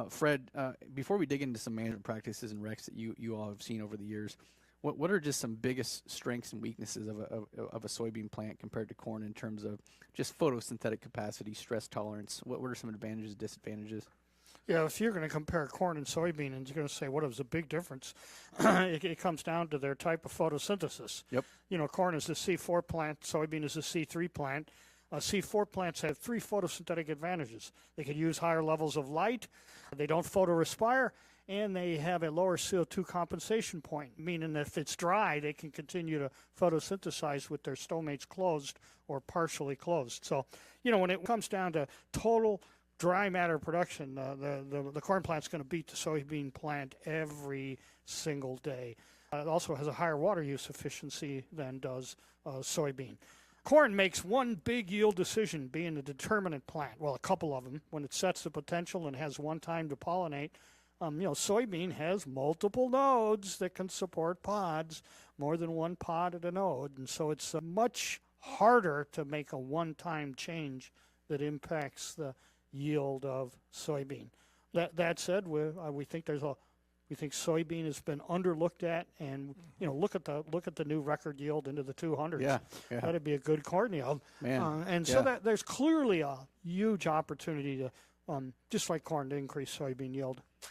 Fred, before we dig into some management practices and recs that you all have seen over the years, what are just some biggest strengths and weaknesses of a soybean plant compared to corn in terms of just photosynthetic capacity, stress tolerance? What are some advantages, disadvantages? Yeah, if you're going to compare corn and soybean and you're going to say what is the big difference, it comes down to their type of photosynthesis. Yep. You know, corn is a C4 plant, soybean is a C3 plant. C4 plants have three photosynthetic advantages. They can use higher levels of light, they don't photorespire, and they have a lower CO2 compensation point, meaning that if it's dry, they can continue to photosynthesize with their stomates closed or partially closed. So, you know, when it comes down to total dry matter production, the corn plant's going to beat the soybean plant every single day. It also has a higher water use efficiency than does soybean. Corn makes one big yield decision, being the determinant plant. Well, a couple of them, when it sets the potential and has one time to pollinate. You know, soybean has multiple nodes that can support pods, more than one pod at a node, and so it's much harder to make a one-time change that impacts the yield of soybean. That said, we think we think soybean has been underlooked at, and you know, look at the new record yield into the 200s. Yeah. That'd be a good corn yield. Man. And so that there's clearly a huge opportunity to, just like corn, to increase soybean yield.